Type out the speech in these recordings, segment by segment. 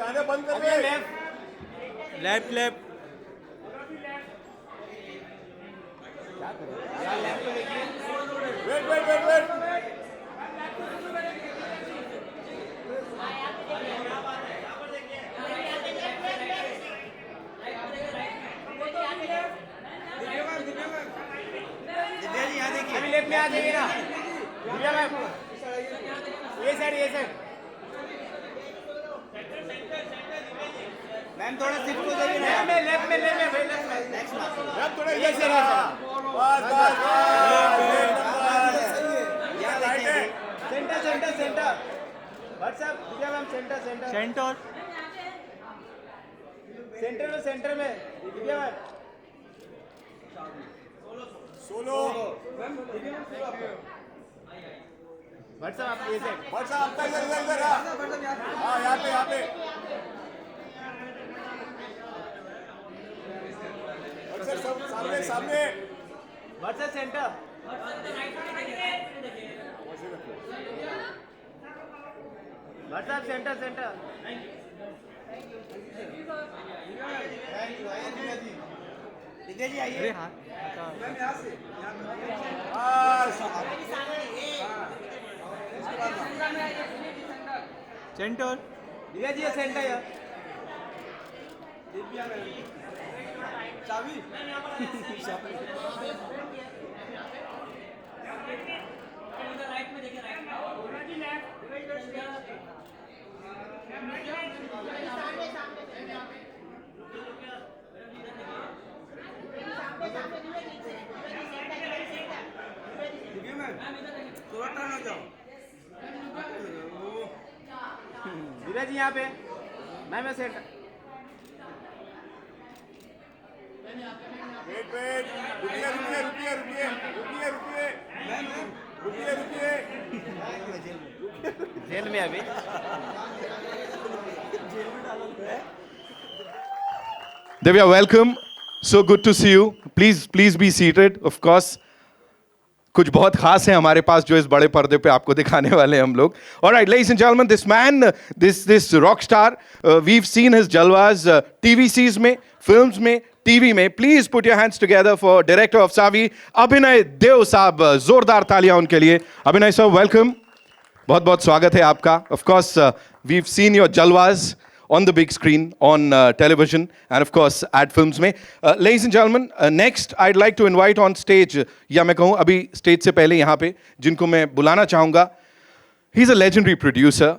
गाने बंद कर दे। Left left wait wait wait wait. अभी लेफ्ट में आ जाइए ना दिव्या मैम, ये साइड मैम थोड़ा शिफ्ट हो जाइए ना। लेफ्ट में नेक्स्ट मैम थोड़ा इधर से रहा। बस बस यहाँ देखिए centre WhatsApp Divya ma'am centre में दिव्या मैम सोलो। व्हाट्सएप आप ये से व्हाट्सएप आपका इधर हाँ यहाँ पे व्हाट्सएप सब सामने WhatsApp centre WhatsApp centre Divya ji आइए। सेंटर दिव्या जी सेंटर है चाबी दिव्या जी यहाँ पे मैं सेंटर। वेट रुकिए। जेल में अभी Divya, welcome. So good to see you. Please be seated. Of course, कुछ बहुत खास है हमारे पास जो इस बड़े पर्दे पे आपको दिखाने वाले हैं हम लोग. All right, ladies and gentlemen, this man, this rock star, we've seen his jalwas TVCs में, films में, TV में. Please put your hands together for director of Savi, Abhinay Deo साहब. जोरदार तालियां उनके लिए. Abhinay sir, welcome. बहुत बहुत स्वागत है आपका. Of course, we've seen your jalwas on the big screen, on television, and of course ad films में. Ladies and gentlemen, next I'd like to invite on stage, या मैं कहूँ अभी stage से पहले यहाँ पे जिनको मैं बुलाना चाहूँगा. He's a legendary producer.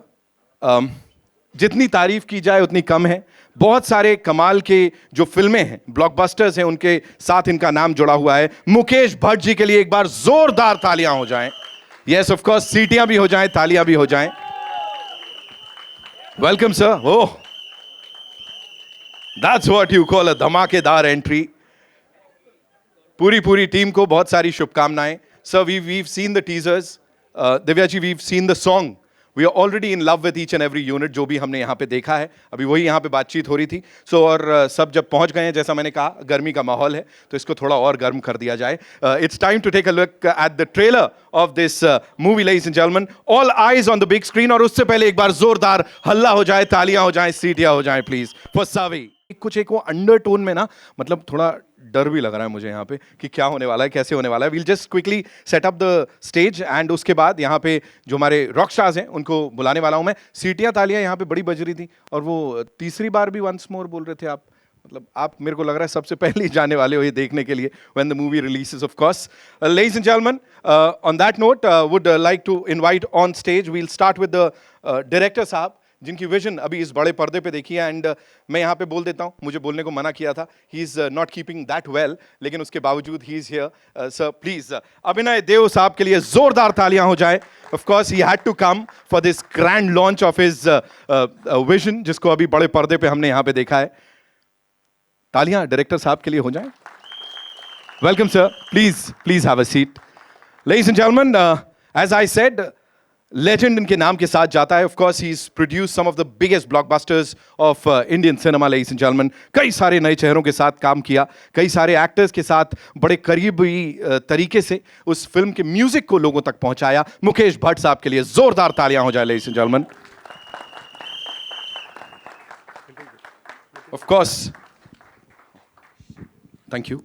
जितनी तारीफ की जाए उतनी कम है. बहुत सारे कमाल के जो फिल्में हैं, ब्लॉकबस्टर्स हैं, उनके साथ इनका नाम जुड़ा हुआ है. मुकेश भट्ट जी के लिए एक बार जोरदार तालियां हो जाएं. Yes, of course, सीटियां भी हो जाएं, तालियां भी हो जाएं. Welcome, sir. Oh, that's what you call a धमाकेदार entry. पूरी टीम को बहुत सारी शुभकामनाएं. Sir, we've seen the teasers. Divya ji, we've seen the song. We are already in love with each and every unit जो भी हमने यहाँ पे देखा है. अभी वही यहाँ पे बातचीत हो रही थी. So और सब जब पहुँच गए हैं, जैसा मैंने कहा, गर्मी का माहौल है, तो इसको थोड़ा और गर्म कर दिया जाए. It's time to take a look at the trailer of this movie, ladies and gentlemen. All eyes on the big screen. और उससे पहले एक बार जोरदार हल्ला हो जाए, तालियां हो जाएं, सीटियां हो जाएं, please for Savi. कुछ एक वो अंडरटोन में ना, मतलब थोड़ा डर भी लग रहा है मुझे यहाँ पे कि क्या होने वाला है, कैसे होने वाला है. We'll just quickly set up the stage and उसके बाद यहाँ पे जो हमारे रॉक स्टार्स हैं उनको बुलाने वाला हूँ मैं. सीटियाँ तालियाँ यहाँ पे बड़ी बज रही थी और वो तीसरी बार भी once more बोल रहे थे आप. मतलब आप मेरे को लग रहा है सबसे पहले ही जाने वाले हो ये देखने के लिए when the movie releases, of course. Ladies and gentlemen, on that note, would like to invite on stage. We'll start with the director साहब जिनकी विजन अभी इस बड़े पर्दे पे देखी है. एंड मैं यहाँ पे बोल देता हूँ, मुझे बोलने को मना किया था. He is not keeping that well, लेकिन उसके बावजूद he is here. Sir please Abhinay Dev साहब के लिए जोरदार तालियां हो जाए. Of course he had to come for this grand launch of his vision जिसको अभी बड़े पर्दे पे हमने यहाँ पे देखा है. तालियां डायरेक्टर साहब के लिए हो जाएं. Welcome sir, please have a seat. Ladies and gentleman, as I said, legend इनके नाम के साथ जाता है. Of course he is produce some of the biggest blockbusters of Indian cinema. Ladies and gentleman, कई सारे नए चेहरों के साथ काम किया, कई सारे एक्टर्स के साथ बड़े करीबी तरीके से उस फिल्म के म्यूजिक को लोगों तक पहुंचाया. मुकेश भट्ट साहब के लिए जोरदार तालियां हो जाए. Ladies and gentleman, of course, thank you.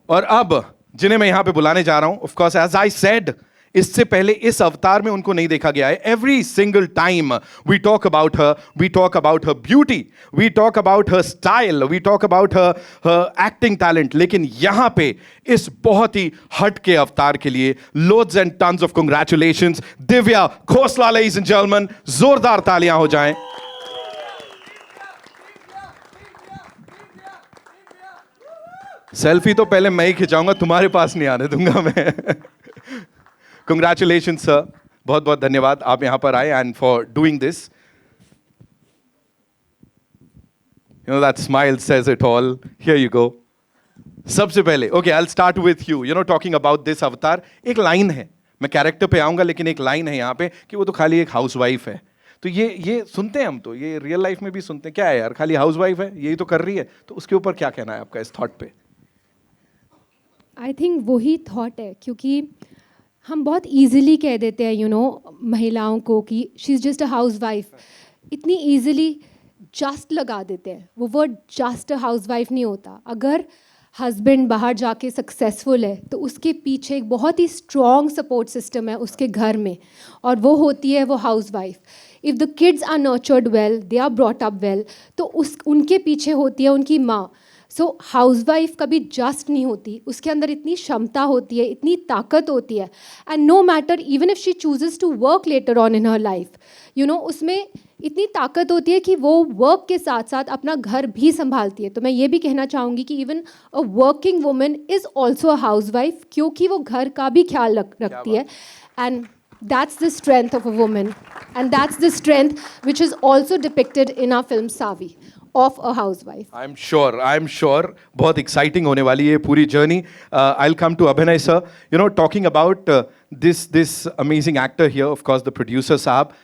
और अब जिन्हें मैं यहां पे बुलाने जा रहा हूं, of course as I said, इससे पहले इस अवतार में उनको नहीं देखा गया है। Every single time we talk about her, we talk about her beauty, we talk about her style, we talk about her acting talent, लेकिन यहां पे इस बहुत ही हट के अवतार के लिए loads and tons of congratulations, Divya Khosla, ladies and gentleman, जोरदार तालियां हो जाएं। सेल्फी तो पहले मैं ही खिंचाऊंगा, तुम्हारे पास नहीं आने दूंगा मैं। कंग्रेचुलेशन सर, बहुत बहुत धन्यवाद आप यहां पर आए and for doing this. You know that smile says it all. Here you go. सबसे पहले okay, I will start with you. You know, talking about this अवतार, एक लाइन है, मैं कैरेक्टर पे आऊंगा लेकिन एक लाइन है यहां पे कि वो तो खाली एक हाउसवाइफ है। तो ये सुनते हैं हम, तो ये रियल लाइफ में भी सुनते हैं, क्या है यार खाली हाउसवाइफ है, यही तो कर रही है। तो उसके ऊपर क्या कहना है आपका इस थॉट पे? आई थिंक वही थॉट है, क्योंकि हम बहुत इजीली कह देते हैं महिलाओं को कि she is just a house wife. इतनी इजीली जस्ट लगा देते हैं। वो word just a house wife नहीं होता। अगर हस्बैंड बाहर जाके सक्सेसफुल है तो उसके पीछे एक बहुत ही स्ट्रॉन्ग सपोर्ट सिस्टम है उसके घर में, और वो होती है वो house wife. If the kids are nurtured well, they are brought up well, तो उनके पीछे होती है उनकी माँ। सो हाउसवाइफ कभी जस्ट नहीं होती, उसके अंदर इतनी क्षमता होती है, इतनी ताकत होती है। And no matter even if she chooses to work later on in her life, उसमें इतनी ताकत होती है कि वो वर्क के साथ साथ अपना घर भी संभालती है। तो मैं ये भी कहना चाहूँगी कि even a working woman is also a house wife, क्योंकि वो घर का भी ख्याल रखती है। And that's the strength of a woman, and that's the strength which is also depicted in our film Savi of a housewife. I'm sure बहुत exciting होने वाली है पूरी journey. I'll come to Abhinay sir. You know, talking about this amazing actor here, of course the producer साहब,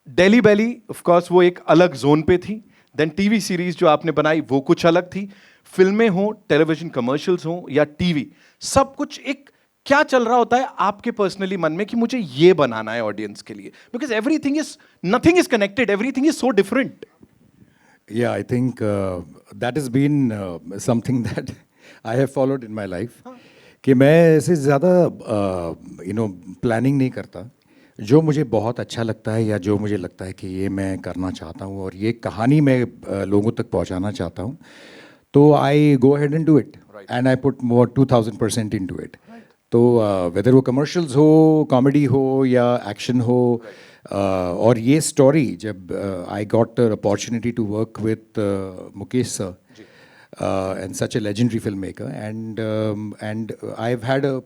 Delhi Belly of course वो एक अलग zone पे थी। Then TV series जो आपने बनाई वो कुछ अलग थी। फिल्में हो, टेलीविजन कमर्शियल्स हो या टीवी, सब कुछ एक क्या चल रहा होता है आपके पर्सनली मन में कि मुझे ये बनाना है ऑडियंस के लिए? Because everything is, nothing is connected, everything is so different. Yeah, I think that has been something that I have followed in my life. कि मैं ऐसे ज़्यादा प्लानिंग नहीं करता। जो मुझे बहुत अच्छा लगता है या जो मुझे लगता है कि ये मैं करना चाहता हूँ और ये कहानी मैं लोगों तक पहुँचाना चाहता हूँ, तो I go ahead and do it and I put more 2000% into it. तो वेदर वो कमर्शियल्स हो, कॉमेडी हो या एक्शन हो, और ये स्टोरी जब I got opportunity to work with Mukesh sir and such a legendary film maker, and I have had a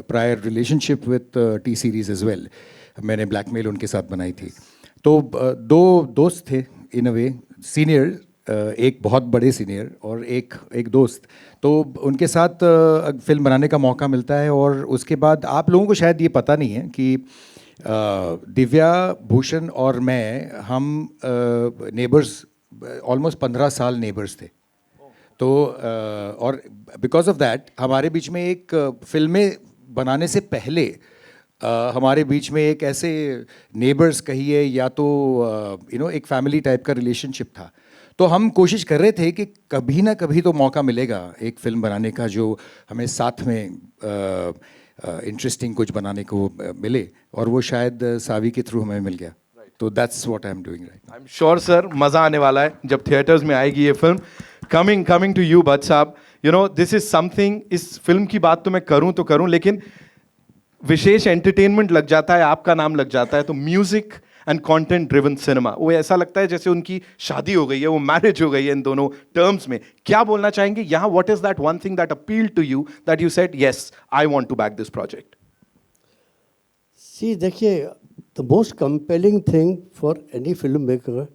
prior relationship with T series as well. मैंने ब्लैकमेल उनके साथ बनाई थी। तो दो दोस्त थे इन अ वे, सीनियर, एक बहुत बड़े सीनियर और एक दोस्त। तो उनके साथ फिल्म बनाने का मौका मिलता है। और उसके बाद आप लोगों को शायद ये पता नहीं है कि दिव्या, भूषण और मैं, हम नेबर्स, ऑलमोस्ट 15 साल नेबर्स थे। तो और बिकॉज ऑफ दैट हमारे बीच में एक फिल्में बनाने से पहले हमारे बीच में एक ऐसे नेबर्स कहिए या तो एक फैमिली टाइप का रिलेशनशिप था। तो हम कोशिश कर रहे थे कि कभी ना कभी तो मौका मिलेगा एक फिल्म बनाने का जो हमें साथ में इंटरेस्टिंग कुछ बनाने को मिले, और वो शायद सावी के थ्रू हमें मिल गया। तो that's what I am doing right now. I am sure sir मज़ा आने वाला है जब थिएटर्स में आएगी ये film. Coming to you Bhatt साहब, दिस इज समथिंग, इस फिल्म की बात तो मैं करूं तो करूं, लेकिन विशेष एंटरटेनमेंट लग जाता है, आपका नाम लग जाता है, तो music and content driven cinema, वो ऐसा लगता है जैसे उनकी शादी हो गई है, वो मैरिज हो गई है इन दोनों टर्म्स में। क्या बोलना चाहेंगे यहाँ? What is that one thing that appealed to you, that you said yes I want to back this project? See देखिए, the most compelling thing for any film maker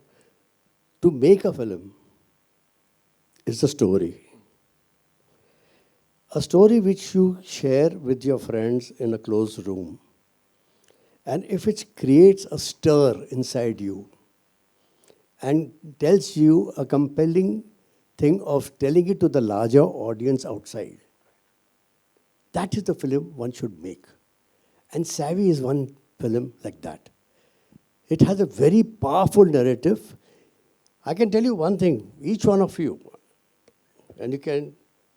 to make a film is the story. A story which you share with your friends in a closed room. And if it creates a stir inside you and tells you a compelling thing of telling it to the larger audience outside, that is the film one should make. And Savvy is one film like that. It has a very powerful narrative. I can tell you one thing, each one of you, and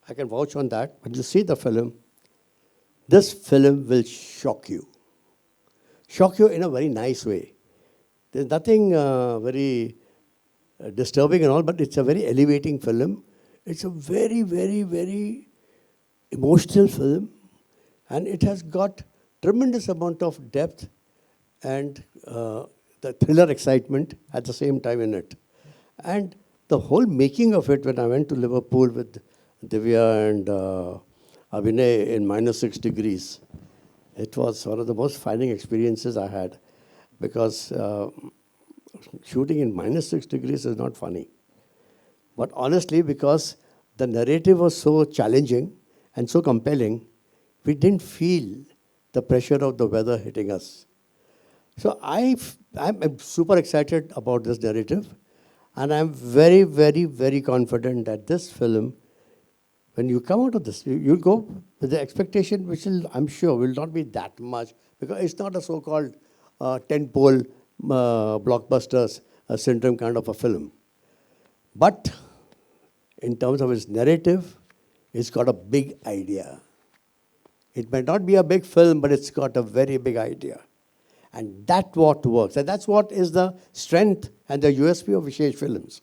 I can vouch on that, when you see the film, this film will shock you. Shock you in a very nice way. There's nothing very disturbing and all, but it's a very elevating film. It's a very, very, very emotional film, and it has got tremendous amount of depth and the thriller excitement at the same time in it. And the whole making of it, when I went to Liverpool with Divya and Abhinay in -6 degrees, it was one of the most finding experiences I had, because shooting in -6 degrees is not funny. But honestly, because the narrative was so challenging and so compelling, we didn't feel the pressure of the weather hitting us. So I'm super excited about this narrative, and I'm very, very, very confident that this film, when you come out of this, you'll go with the expectation, which will, I'm sure, will not be that much, because it's not a so-called tentpole blockbusters syndrome kind of a film. But in terms of its narrative, it's got a big idea. It might not be a big film, but it's got a very big idea. And that's what works. And that's what is the strength and the USP of Vishesh Films.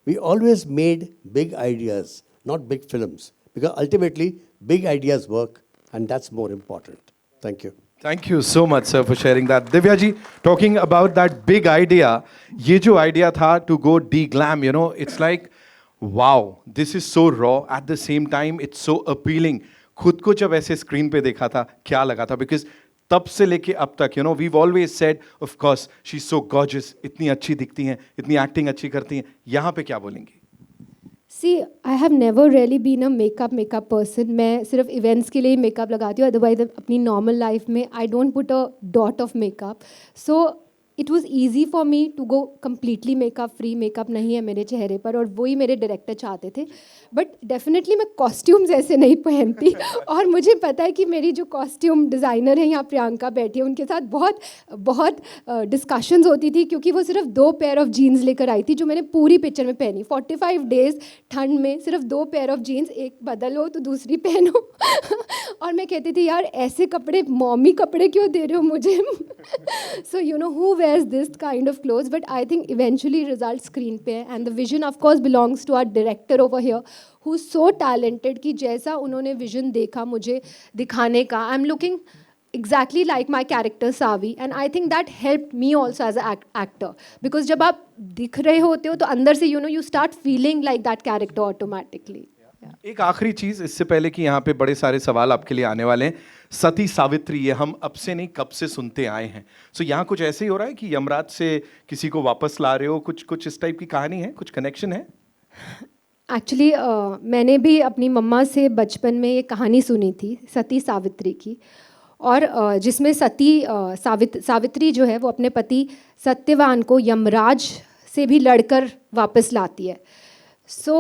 We always made big ideas, not big films. Because ultimately, big ideas work, and that's more important. Thank you. Thank you so much, sir, for sharing that. Divya ji, talking about that big idea, ये जो idea था to go de-glam, you know, it's like, wow, this is so raw. At the same time, it's so appealing. खुद को जब ऐसे screen पे देखा था, क्या लगा था? Because तब से लेके अब तक, you know, we've always said, of course, she's so gorgeous, इतनी अच्छी दिखती हैं, इतनी acting अच्छी करती हैं. यहाँ पे क्या बोलेंगी? See, I have never really been a makeup person. मैं सिर्फ events के लिए ही makeup लगाती हूँ. Otherwise, अपनी normal life में I don't put a dot of makeup. So it was easy for me to go completely makeup free. Makeup नहीं है मेरे चेहरे पर, और वही मेरे director चाहते थे. But definitely मैं costumes ऐसे नहीं पहनती. और मुझे पता है कि मेरी जो costume designer है यहाँ प्रियंका बैठी है, उनके साथ बहुत discussions होती थी, क्योंकि वो सिर्फ 2 pair of jeans लेकर आई थी जो मैंने पूरी picture में पहनी. 45 days ठंड में सिर्फ 2 pair of jeans, एक बदलो तो दूसरी पहनो. और मैं कहती थी यार ऐसे कपड़े, मॉमी कपड़े क्यों दे रहे हो मुझे? So you know who wears this kind of clothes, but I think eventually result screen पे है, and the vision of course belongs to our director over here, who's so talented कि जैसा उन्होंने vision देखा मुझे दिखाने का, I'm looking exactly like my character Savi, and I think that helped me also as an actor, because जब आप दिख रहे होते हो तो अंदर से you know you start feeling like that character automatically. एक आखिरी चीज इससे पहले कि यहाँ पे बड़े सारे सवाल आपके लिए आने वाले हैं. सती सावित्री, ये हम अब से नहीं कब से सुनते आए हैं. सो यहाँ कुछ ऐसे ही हो रहा है कि यमराज से किसी को वापस ला रहे हो, कुछ इस टाइप की कहानी है, कुछ कनेक्शन है? एक्चुअली मैंने भी अपनी मम्मा से बचपन में ये कहानी सुनी थी सती सावित्री की, और जिसमें सती सावित्री जो है वो अपने पति सत्यवान को यमराज से भी लड़कर वापस लाती है. So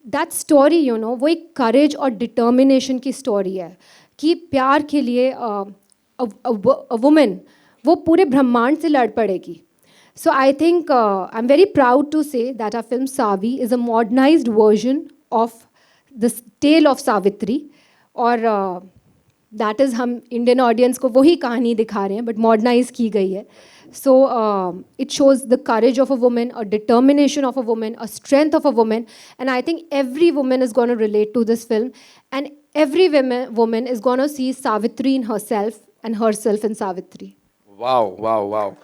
that story you know वो एक करेज और डिटर्मिनेशन की स्टोरी है कि प्यार के लिए वुमेन वो पूरे ब्रह्मांड से लड़ पड़ेगी. So I think I'm very proud to say that our film Savi is a modernized version of the tale of Savitri, और that is हम Indian audience को वही कहानी दिखा रहे हैं but modernize की गई है. So it shows the courage of a woman, a determination of a woman, a strength of a woman, and I think every woman is going to relate to this film, and every woman is going to see Savitri in herself and herself in Savitri. Wow, wow, wow.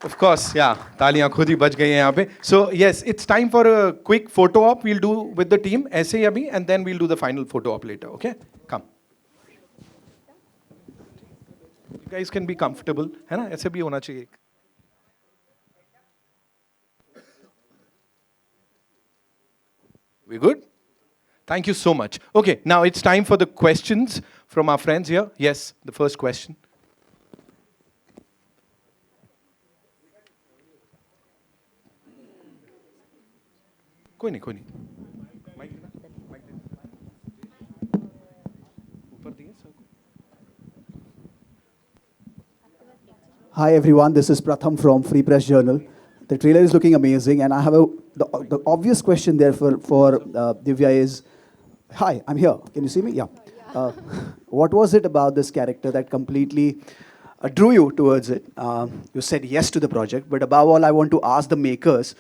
Of course, yeah. तालियां खुद ही बज गई हैं यहाँ पे. So yes, it's time for a quick photo op. We'll do with the team ऐसे ही अभी, and then we'll do the final photo op later. Okay? Come. You guys can be comfortable, है ना? ऐसे भी होना चाहिए. We good? Thank you so much. Okay, now it's time for the questions from our friends here. Yes, the first question. कोई नहीं ऊपर दिए sir. Hi everyone, this is Pratham from Free Press Journal. The trailer is looking amazing, and I have the obvious question there for Divya is, hi, I'm here. Can you see me? Yeah. What was it about this character that completely drew you towards it? You said yes to the project, but above all, I want to ask the makers,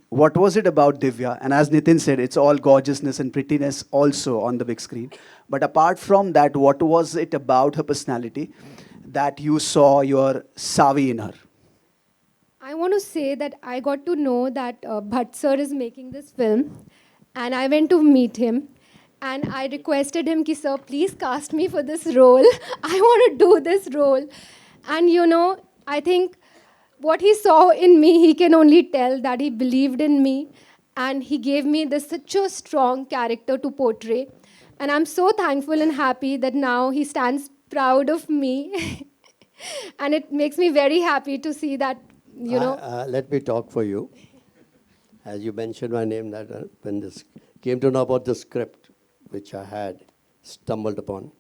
what was it about Divya? And as Nitin said, it's all gorgeousness and prettiness also on the big screen. But apart from that, what was it about her personality that you saw your savvy in her? I want to say that I got to know that Bhatt sir is making this film, and I went to meet him, and I requested him, ki, sir, please cast me for this role. I want to do this role. And you know, I think what he saw in me, he can only tell that he believed in me, and he gave me such a strong character to portray. And I'm so thankful and happy that now he stands proud of me. And it makes me very happy to see that, you know. Let me talk for you. As you mentioned my name, that when this came to know about the script, which I had stumbled upon,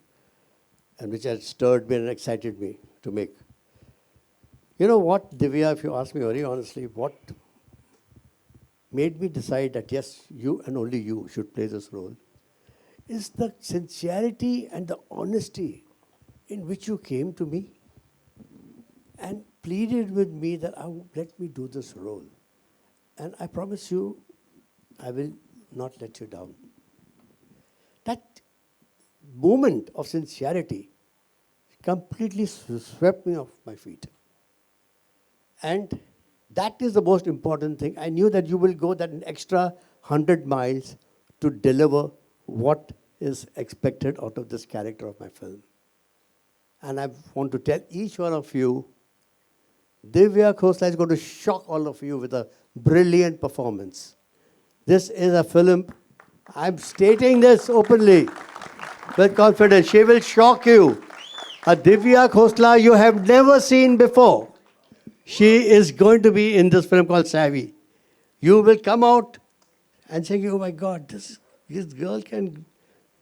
and which had stirred me and excited me to make. You know what, Divya, if you ask me very honestly, what made me decide that yes, you and only you should play this role, is the sincerity and the honesty in which you came to me and pleaded with me that let me do this role. And I promise you, I will not let you down. That moment of sincerity completely swept me off my feet. And that is the most important thing. I knew that you will go that an extra 100 miles to deliver what is expected out of this character of my film. And I want to tell each one of you, Divya Khosla is going to shock all of you with a brilliant performance. This is a film, I'm stating this openly, with confidence. She will shock you. A Divya Khosla you have never seen before. She is going to be in this film called Savvy. You will come out and say, oh my God, this girl can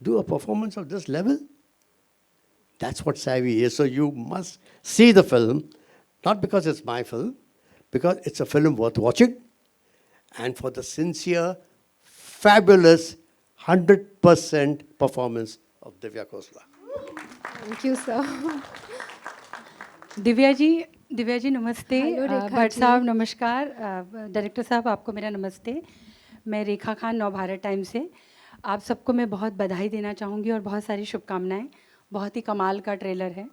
do a performance of this level? That's what Savvy is. So you must see the film, not because it's my film, because it's a film worth watching, and for the sincere, fabulous, 100% performance of Divya Khosla. Thank you, sir. Divya ji नमस्ते। Hello, रेखा भट्ट जी। साहब नमस्कार। Director साहब आपको मेरा नमस्ते। मैं रेखा Khan Navbharat time से आप सबको मैं बहुत बधाई देना चाहूँगी और बहुत सारी शुभकामनाएं। बहुत ही कमाल का ट्रेलर है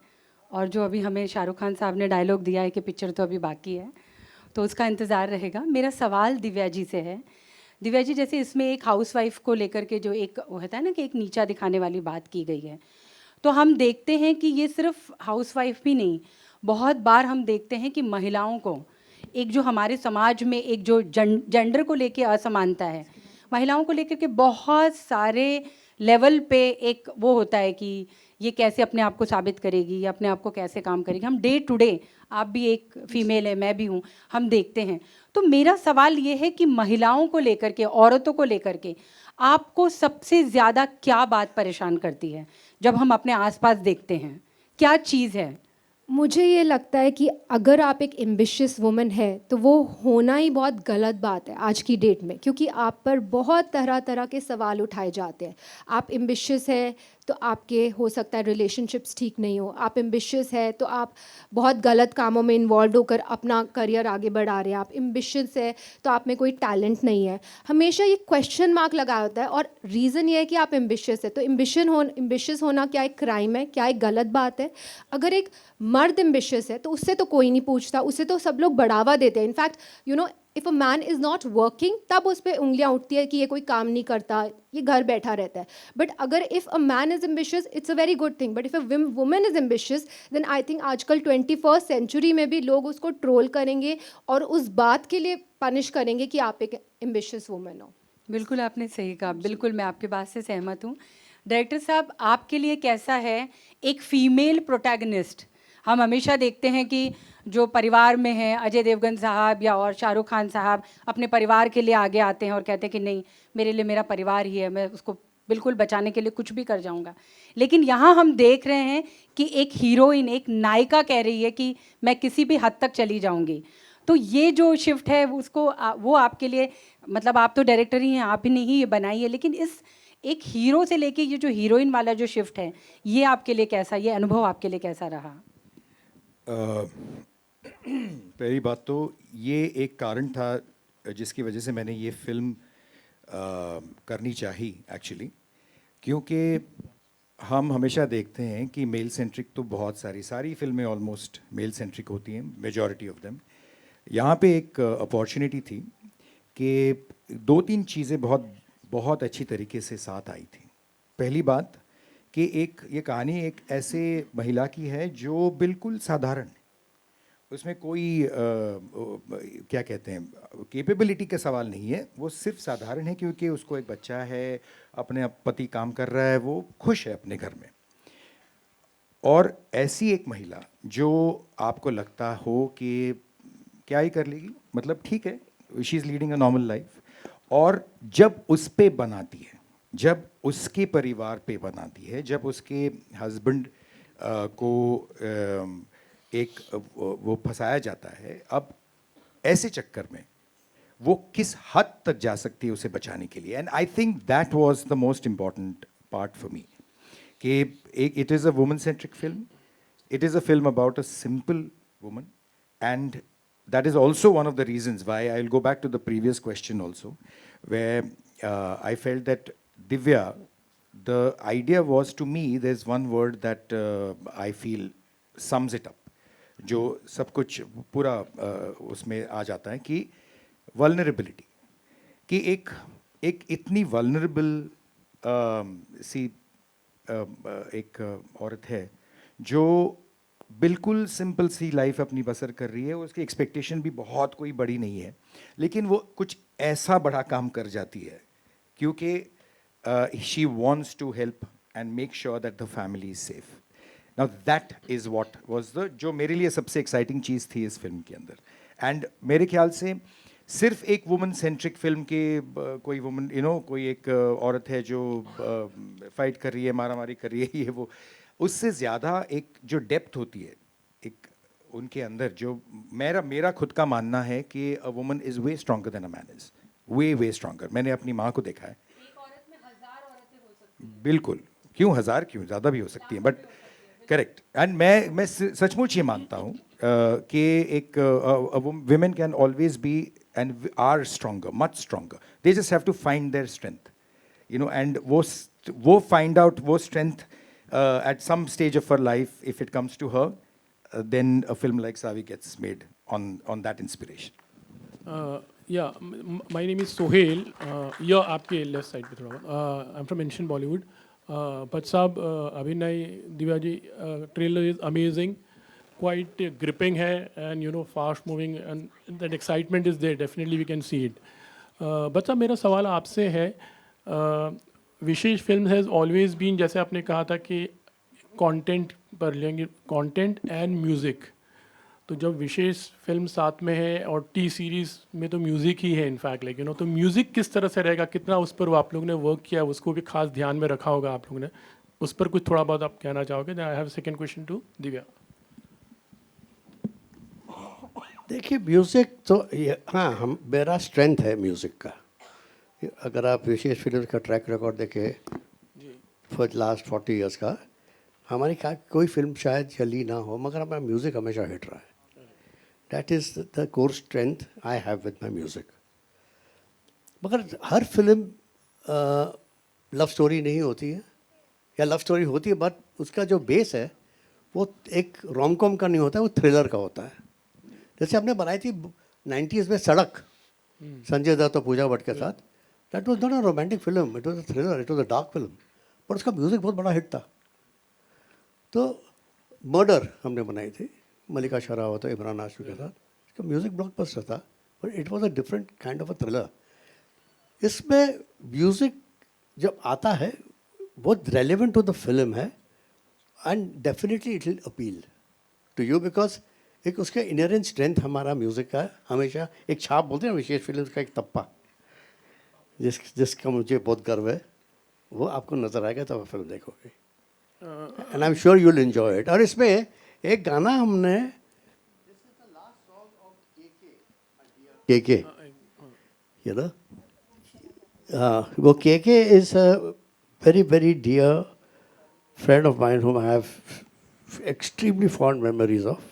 और जो अभी हमें शाहरुख खान साहब ने डायलॉग दिया है कि पिक्चर तो अभी बाकी है, तो उसका इंतज़ार रहेगा। मेरा सवाल दिव्या जी से है। दिव्या जी, जैसे इसमें एक हाउसवाइफ को लेकर के जो एक होता है ना कि एक नीचा दिखाने वाली बात की गई है, तो हम देखते हैं कि ये सिर्फ हाउसवाइफ भी नहीं, बहुत बार हम देखते हैं कि महिलाओं को एक जो हमारे समाज में एक जो जेंडर को लेके असमानता है, महिलाओं को लेकर के बहुत सारे लेवल पे एक वो होता है कि ये कैसे अपने आप को साबित करेगी या अपने आप को कैसे काम करेगी। हम डे टू डे, आप भी एक फीमेल है, मैं भी हूँ, हम देखते हैं। तो मेरा सवाल ये है कि महिलाओं को लेकर के, औरतों को लेकर के आपको सबसे ज़्यादा क्या बात परेशान करती है जब हम अपने आसपास देखते हैं? क्या चीज़ है? मुझे ये लगता है कि अगर आप एक एम्बिशियस वुमन है तो वो होना ही बहुत गलत बात है आज की डेट में, क्योंकि आप पर बहुत तरह तरह के सवाल उठाए जाते हैं। आप एम्बिशियस है तो आपके हो सकता है रिलेशनशिप्स ठीक नहीं हो, आप एम्बिशियस है तो आप बहुत गलत कामों में इन्वॉल्व होकर अपना करियर आगे बढ़ा रहे हैं, आप एम्बिशियस है तो आप में कोई टैलेंट नहीं है। हमेशा ये क्वेश्चन मार्क लगा होता है और रीज़न ये है कि आप एम्बिशियस है। तो एम्बिशियस होना क्या एक क्राइम है, क्या एक गलत बात है? अगर एक मर्द एम्बिशियस है तो उससे तो कोई नहीं पूछता, उसे तो सब लोग बढ़ावा देते हैं। In fact you know, if a man is not working तब उस पर उंगलियाँ उठती है कि ये कोई काम नहीं करता, ये घर बैठा रहता है। बट अगर if a man is ambitious it's a very good thing, but if a woman is ambitious then I think आजकल 21st सेंचुरी में भी लोग उसको ट्रोल करेंगे और उस बात के लिए पनिश करेंगे कि आप एक एम्बिशियस वुमेन हो। बिल्कुल आपने सही कहा, बिल्कुल मैं आपकी बात से सहमत हूँ। डायरेक्टर साहब, आपके लिए कैसा है एक फ़ीमेल प्रोटैगनिस्ट? हम हमेशा देखते हैं कि जो परिवार में हैं, अजय देवगन साहब या और शाहरुख खान साहब अपने परिवार के लिए आगे आते हैं और कहते हैं कि नहीं, मेरे लिए मेरा परिवार ही है, मैं उसको बिल्कुल बचाने के लिए कुछ भी कर जाऊंगा। लेकिन यहाँ हम देख रहे हैं कि एक हीरोइन, एक नायिका कह रही है कि मैं किसी भी हद तक चली जाऊंगी। तो ये जो शिफ्ट है उसको वो आपके लिए, मतलब आप तो डायरेक्टर ही हैं, आप ही ने ही ये बनाई है, लेकिन इस एक हीरो से लेके ये जो हीरोइन वाला जो शिफ्ट है, ये आपके लिए कैसा, ये अनुभव आपके लिए कैसा रहा? पहली बात तो ये एक कारण था जिसकी वजह से मैंने ये फिल्म करनी चाही एक्चुअली, क्योंकि हम हमेशा देखते हैं कि मेल सेंट्रिक तो बहुत सारी फिल्में ऑलमोस्ट मेल सेंट्रिक होती हैं, मेजॉरिटी ऑफ देम। यहाँ पे एक अपॉर्चुनिटी थी कि दो तीन चीज़ें बहुत अच्छी तरीके से साथ आई थी। पहली बात कि ये कहानी एक ऐसे महिला की है जो बिल्कुल साधारण है, उसमें कोई क्या कहते हैं कैपेबिलिटी का सवाल नहीं है, वो सिर्फ साधारण है क्योंकि उसको एक बच्चा है, अपने पति काम कर रहा है, वो खुश है अपने घर में। और ऐसी एक महिला जो आपको लगता हो कि क्या ही कर लेगी, मतलब ठीक है, she is leading a normal life, और जब उस पे बनाती है, जब उसके परिवार पे बनाती है, जब उसके हस्बैंड को एक वो फंसाया जाता है, अब ऐसे चक्कर में वो किस हद तक जा सकती है उसे बचाने के लिए। And I think that was the most important part for me कि it is a woman centric film, it is a film about a simple woman, and that is also one of the reasons why I'll go back to the previous question also, where I felt that Divya, the idea was, to me, there's one word that I feel sums it up, जो सब कुछ पूरा उसमें आ जाता है कि vulnerability, कि एक इतनी vulnerable सी एक औरत है जो बिल्कुल सिंपल सी लाइफ अपनी बसर कर रही है, उसकी एक्सपेक्टेशन भी बहुत कोई बड़ी नहीं है, लेकिन वो कुछ ऐसा बड़ा काम कर जाती है क्योंकि she wants to help and make sure that the family is safe. Now that is what was the, जो मेरे लिए सबसे एक्साइटिंग चीज़ थी इस फिल्म के अंदर। एंड मेरे ख्याल से सिर्फ एक वुमन सेंट्रिक फिल्म के कोई वुमन कोई एक औरत है जो फाइट कर रही है, मारामारी कर रही है, ये वो, उससे ज़्यादा एक जो डेप्थ होती है एक उनके अंदर, जो मेरा खुद का मानना है कि a woman is way stronger than a man is, way stronger. मैंने अपनी माँ को देखा है। एक औरत में 1000 औरतें हो सकती हैं। बिल्कुल, क्यों 1000 क्यों, ज़्यादा भी हो सकती हैं, बट करेक्ट। एंड मैं सचमुच ये मानता हूँ कि एक women can always be and are stronger, much stronger. They just have to find their strength, and वो find out वो strength at some stage of her life, if it comes to her, then a film like Savi gets made on that inspiration. My name is Sohail. आपके left side पे थोड़ा, I am from ancient Bollywood. But साहब, Abhinay Divya ji, trailer is amazing, quite gripping है, and fast moving, and that excitement is there, definitely we can see it. But साहब, मेरा सवाल आपसे है, विशेष फिल्म हैज़ ऑलवेज बीन, जैसे आपने कहा था कि कंटेंट पर लेंगे, कंटेंट एंड म्यूज़िक, तो जब विशेष फिल्म साथ में है और टी सीरीज़ में तो म्यूज़िक ही है इनफैक्ट, लेकिन तो म्यूज़िक किस तरह से रहेगा, कितना उस पर आप लोग ने वर्क किया, उसको भी खास ध्यान में रखा होगा आप लोगों ने, उस पर कुछ थोड़ा बहुत आप कहना चाहोगे? I have second question to Divya. देखिए, म्यूज़िक तो हाँ, मेरा स्ट्रेंथ है म्यूज़िक का। अगर आप विशेष फिल्म का ट्रैक रिकॉर्ड देखें फॉर लास्ट 40 ईयर्स का, हमारी कोई फिल्म शायद चली ना हो, मगर हमारा म्यूज़िक हमेशा हिट रहा है। That is the core strength I have with my music. मगर हर फिल्म लव स्टोरी नहीं होती है, या लव स्टोरी होती है, बट उसका जो बेस है वो एक रोम कॉम का नहीं होता है, वो थ्रिलर का होता है। जैसे हमने बनाई थी 90s में सड़क, संजय दत्त और पूजा भट्ट के साथ। That was not a romantic film, it was a thriller, it was a dark film, पर उसका म्यूज़िक बहुत बड़ा हिट था। तो मर्डर हमने बनाई थी मलिका शेरावत और इमरान हाशमी के साथ, इसका म्यूज़िक ब्लॉकबस्टर था, पर it was a different kind of a thriller. इसमें म्यूज़िक जब आता है बहुत रेलिवेंट टू द फिल्म है, and definitely it will appeal to you, because एक उसका इनहेरेंट स्ट्रेंथ हमारा म्यूज़िक का हमेशा एक छाप बोलते हैं ना, विशेष फिल्म का एक तप्पा, जिसका मुझे बहुत गर्व है, वो आपको नज़र आएगा तब आप फिल्म देखोगे, and I am sure you will enjoy it. और इसमें एक गाना हमने, KK. You know? Well, KK is a very, very dear friend of mine whom I have extremely fond memories of.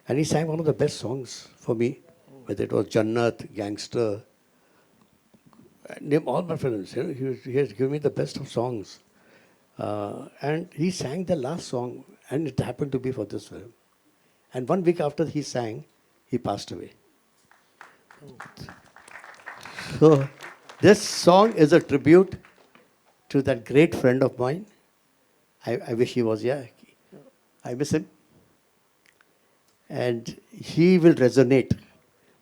And he sang one of the best songs for me, whether it was Jannat, Gangster, name all my films. You know, he has given me the best of songs. And he sang the last song, and it happened to be for this film. And 1 week after he sang, he passed away. So this song is a tribute to that great friend of mine. I wish he was here. I miss him. And he will resonate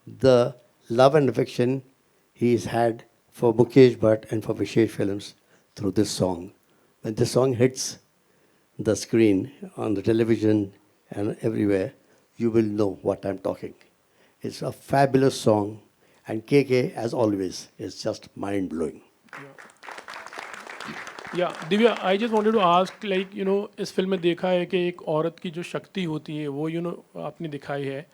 the love and affection he's had for Mukesh Bhatt and for Vishesh Films through this song. When this song hits the screen on the television and everywhere, you will know what I'm talking. It's a fabulous song, and KK, as always, is just mind-blowing. या Divya I just wanted to ask like you know इस film में देखा है कि एक औरत की जो शक्ति होती है वो यू नो आपने दिखाई है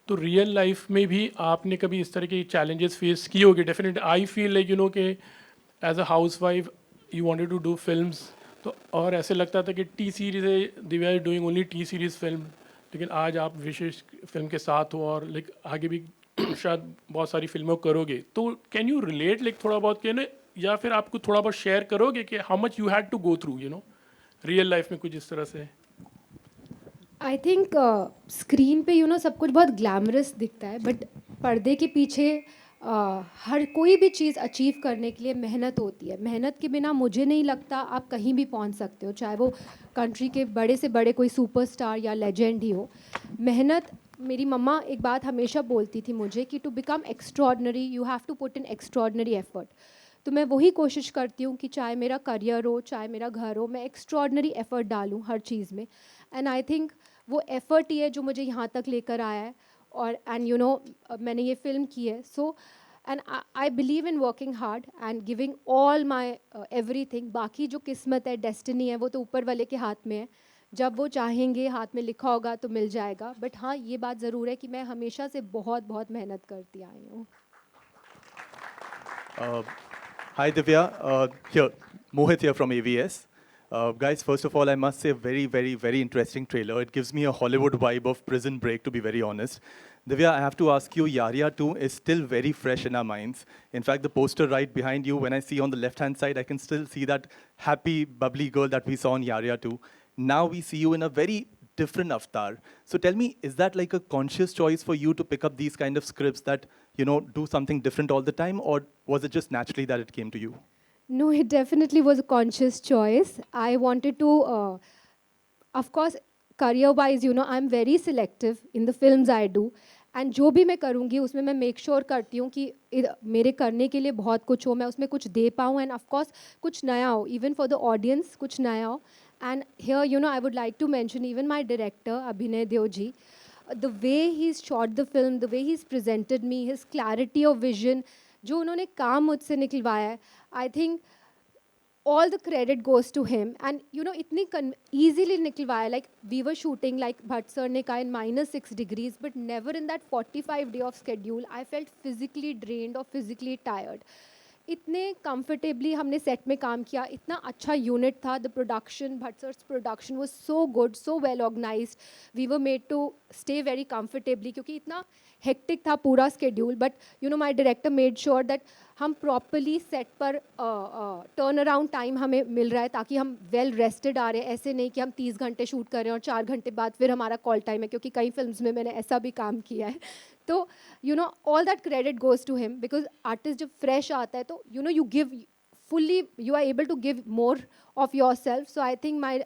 तो रियल लाइफ में भी आपने कभी इस तरह के चैलेंजेस फेस किए होंगे definite I feel like you know कि as a house wife you wanted to do films तो और ऐसे लगता था कि टी सीरीज है Divya is doing only T series film लेकिन आज आप विशेष फिल्म के साथ हो और लाइक आगे भी शायद बहुत सारी फिल्मों करोगे तो कैन यू रिलेट लाइक थोड़ा बहुत कि ना या फिर आपको थोड़ा बहुत शेयर करोगे कि how much you had to go through you know real life में कुछ इस तरह से आई थिंक स्क्रीन पे यू नो सब कुछ बहुत ग्लैमरस दिखता है बट पर्दे के पीछे हर कोई भी चीज़ अचीव करने के लिए मेहनत होती है मेहनत के बिना मुझे नहीं लगता आप कहीं भी पहुंच सकते हो चाहे वो कंट्री के बड़े से बड़े कोई सुपरस्टार या लेजेंड ही हो मेहनत मेरी मम्मा एक बात हमेशा बोलती थी मुझे कि to become extraordinary you have to put in extraordinary effort तो मैं वही कोशिश करती हूँ कि चाहे मेरा करियर हो चाहे मेरा घर हो मैं एक्स्ट्रॉर्डनरी एफर्ट डालूँ हर चीज़ में एंड आई थिंक वो एफर्ट ही है जो मुझे यहाँ तक लेकर आया है और एंड यू नो मैंने ये फिल्म की है so and I believe in working hard and giving all my everything बाकी जो किस्मत है डेस्टिनी है वो तो ऊपर वाले के हाथ में है जब वो चाहेंगे हाथ में लिखा होगा तो मिल जाएगा बट हाँ ये बात ज़रूर है कि मैं हमेशा से बहुत बहुत मेहनत करती आई हूँ Hi Divya, here Mohit here from AVS. Guys, first of all, I must say very, very, very interesting trailer. It gives me a Hollywood vibe of Prison Break, to be very honest. Divya, I have to ask you, Yaria 2 is still very fresh in our minds. In fact, the poster right behind you, when I see on the left-hand side, I can still see that happy, bubbly girl that we saw in Yaria 2. Now we see you in a very different avatar. So tell me, is that like a conscious choice for you to pick up these kind of scripts that, you know, do something different all the time, or was it just naturally that it came to you? No, it definitely was a conscious choice. I wanted to, of course, career-wise, you know, I'm very selective in the films I do. And जो भी मैं करूँगी उसमें मैं make sure करती हूँ कि मेरे करने के लिए बहुत कुछ हो मैं उसमें कुछ दे पाऊँ एंड ऑफकोर्स कुछ नया हो इवन फॉर द ऑडियंस कुछ नया हो and here you know I would like to mention even my director Abhinay Dev ji the way he is shot the film the way he is presented me his clarity of vision जो उन्होंने काम मुझसे निकलवाया है I think all the credit goes to him and you know itni easily nikalwaya like we were shooting like Bhatt sir ne kaha in -6 degrees but never in that 45 day of schedule I felt physically drained or physically tired इतने comfortably हमने set में काम किया इतना अच्छा unit था the production Bhatt sir's production was so good so well organised we were made to stay very comfortably क्योंकि इतना हेक्टिक था पूरा schedule but you know my director made sure that हम प्रॉपरली सेट पर टर्न अराउंड टाइम हमें मिल रहा है ताकि हम वेल रेस्टेड आ रहे हैं ऐसे नहीं कि हम 30 घंटे शूट कर रहे हैं और 4 घंटे बाद फिर हमारा कॉल टाइम है क्योंकि कई फिल्म्स में मैंने ऐसा भी काम किया है तो you know all that credit goes to him because artist जब फ्रेश आता है तो you know you give fully you are able to give more of your self so I think my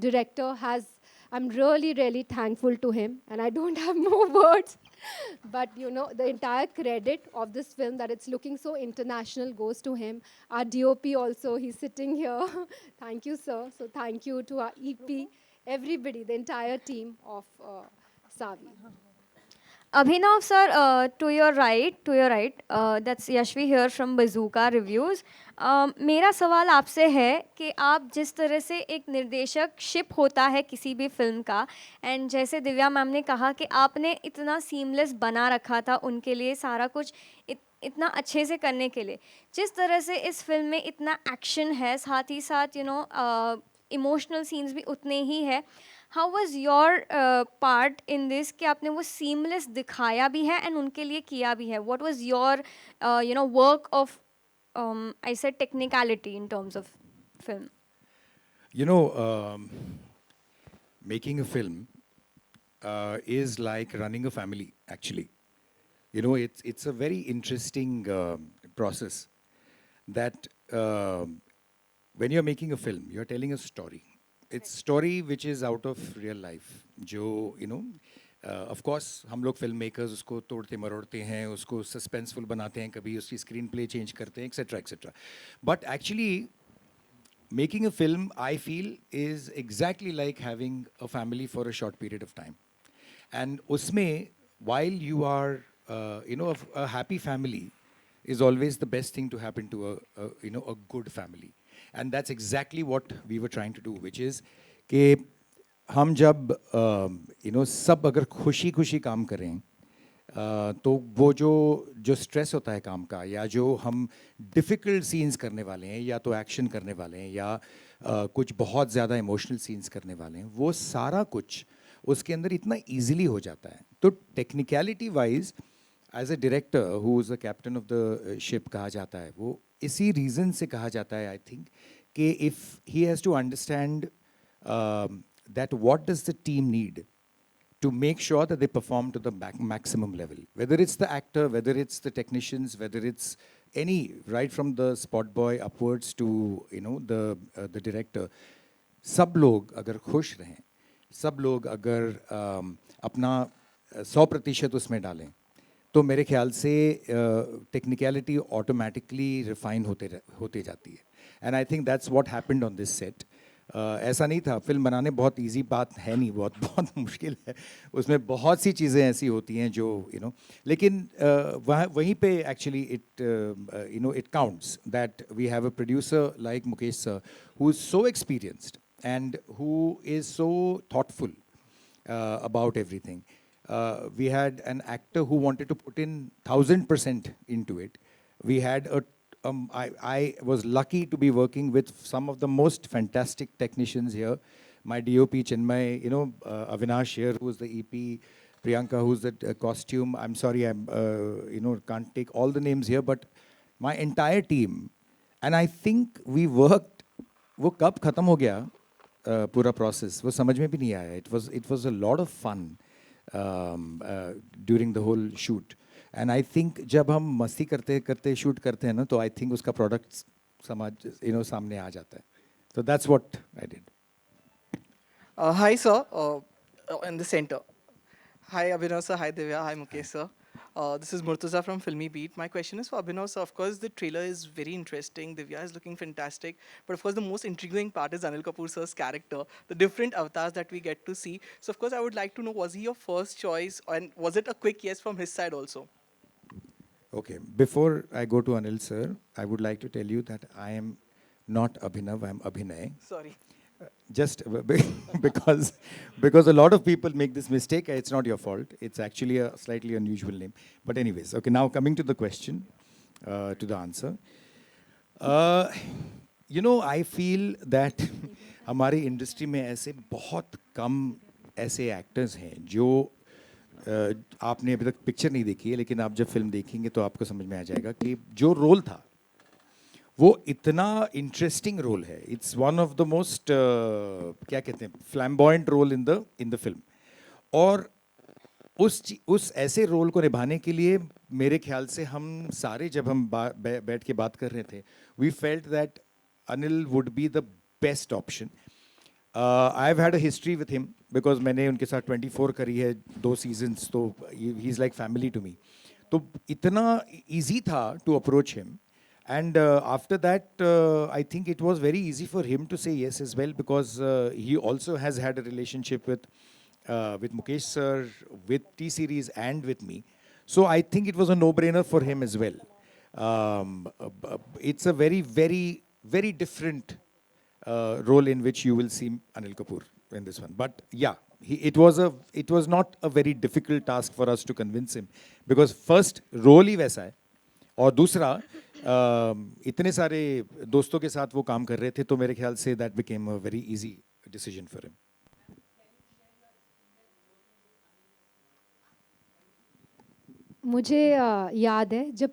director has I'm really really thankful to him and I don't have more words but you know the entire credit of this film that it's looking so international goes to him our DOP also he's sitting here thank you sir so thank you to our EP everybody the entire team of Savi Abhinav sir, to your right, that's Yashvi here from Bazooka Reviews. मेरा सवाल आपसे है कि आप जिस तरह से एक निर्देशक शिप होता है किसी भी फिल्म का, एंड जैसे दिव्या मैम ने कहा कि आपने इतना सीमलेस बना रखा था उनके लिए सारा कुछ इतना अच्छे से करने के लिए, जिस तरह से इस फिल्म में इतना एक्शन है, साथ ही साथ इमोशनल सीन्स भी उतने ही है. How was your part in this कि आपने वो सीमलेस दिखाया भी है एंड उनके लिए किया भी है? What was your work of I said technicality in terms of film? You know, making a film is like running a family, actually. You know, it's a very interesting process that when you're making a film, you're telling a story. It's story which is out of real life. जो of course हम लोग film makers उसको तोड़ते मरोड़ते हैं, उसको suspenseful बनाते हैं, कभी उसकी स्क्रीन प्ले चेंज करते हैं, etcetera etcetera. But actually making a film, I feel, is exactly like having a family for a short period of time. And usme, while you are, a happy family is always the best thing to happen to a good family. And that's exactly what we were trying to do, which is कि हम जब सब अगर खुशी खुशी काम करें, तो वो जो स्ट्रेस होता है काम का, या जो हम डिफ़िकल्ट सीन्स करने वाले हैं, या तो एक्शन करने वाले हैं, या कुछ बहुत ज़्यादा इमोशनल सीन्स करने वाले हैं, वो सारा कुछ उसके अंदर इतना ईजिली हो जाता है. तो technicality wise as a director who is the captain of the ship कहा जाता है, वो इसी रीज़न से कहा जाता है, आई थिंक, कि if he has to understand that what does the team need to make sure that they perform to the maximum level. Whether it's the actor, whether it's the technicians, whether it's any, right from the spot boy upwards to the director. सब लोग अगर खुश रहें, सब लोग अगर अपना 100% उसमें डालें, तो मेरे ख्याल से टेक्निकलिटी ऑटोमेटिकली रिफाइन होते जाती है. And I think that's what happened on this set. ऐसा नहीं था. फिल्म बनाने बहुत इजी बात है नहीं, बहुत मुश्किल है. उसमें बहुत सी चीज़ें ऐसी होती हैं जो लेकिन वहीं पे actually it counts that we have a producer like Mukesh sir who is so experienced and who is so thoughtful about everything. We had an actor who wanted to put in 1000% into it. We had I was lucky to be working with some of the most fantastic technicians here. My DOP Chinmay, Avinash here, who's the EP, Priyanka, who's the costume. I'm sorry, can't take all the names here, but my entire team. And I think we worked. वो कब खत्म हो गया पूरा process, वो समझ में भी नहीं आया. It was a lot of fun during the whole shoot. And I think जब हम मस्ती करते करते शूट करते हैं ना, तो I think उसका प्रोडक्ट सामने आ जाता है. So that's what I did. Hi sir, in the center. Hi Abhinav sir, hi Divya, hi Mukesh sir. This is Murtaza from Filmy Beat. My question is for Abhinav sir. Of course, the trailer is very interesting. Divya is looking fantastic. But of course, the most intriguing part is Anil Kapoor sir's character, the different avatars that we get to see. So of course, I would like to know, was he your first choice, and was it a quick yes from his side also? Okay, before I go to Anil sir, I would like to tell you that I am not Abhinav, I am Abhinay. Sorry. Just because a lot of people make this mistake. It's not your fault. It's actually a slightly unusual name. But anyways, okay, now coming to the question, to the answer. I feel that हमारी industry में ऐसे बहुत कम ऐसे actors हैं जो आपने अभी तक पिक्चर नहीं देखी है, लेकिन आप जब फिल्म देखेंगे तो आपको समझ में आ जाएगा कि जो रोल था वो इतना इंटरेस्टिंग रोल है. It's one of the most क्या कहते हैं, flamboyant role in the film. और उस ऐसे रोल को निभाने के लिए मेरे ख्याल से हम सारे जब हम बैठ के बात कर रहे थे, we felt that Anil would be the best option. I have had a history with him because मैंने उनके साथ 24 करी है, 2 सीजन्स, तो he is like family to me. तो इतना ईजी था to approach him. And after that, I think it was very easy for him to say yes as well, because he also has had a relationship with with Mukesh sir, with T-Series and with me. So I think it was a no-brainer for him as well. It's a very, very, very different role in which you will see Anil Kapoor in this one. But yeah, it was not a very difficult task for us to convince him, because first role ही वैसा है, और दूसरा इतने सारे दोस्तों के साथ वो काम कर रहे थे, तो मेरे ख्याल से that became a very easy decision for him. मुझे याद है जब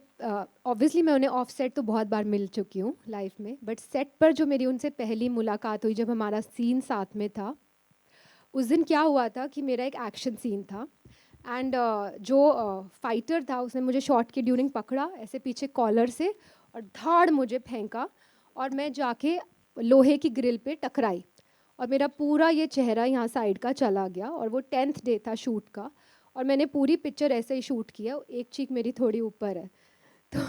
ऑब्वियसली मैं उन्हें ऑफ सेट तो बहुत बार मिल चुकी हूँ लाइफ में, बट सेट पर जो मेरी उनसे पहली मुलाकात हुई जब हमारा सीन साथ में था, उस दिन क्या हुआ था कि मेरा एक एक्शन सीन था एंड जो फाइटर था उसने मुझे शॉट के ड्यूरिंग पकड़ा ऐसे पीछे कॉलर से और धाड़ मुझे फेंका और मैं जाके लोहे की ग्रिल पे टकराई और मेरा पूरा ये चेहरा यहाँ साइड का चला गया और वो 10th डे था शूट का और मैंने पूरी पिक्चर ऐसे ही शूट किया, एक चीक मेरी थोड़ी ऊपर है तो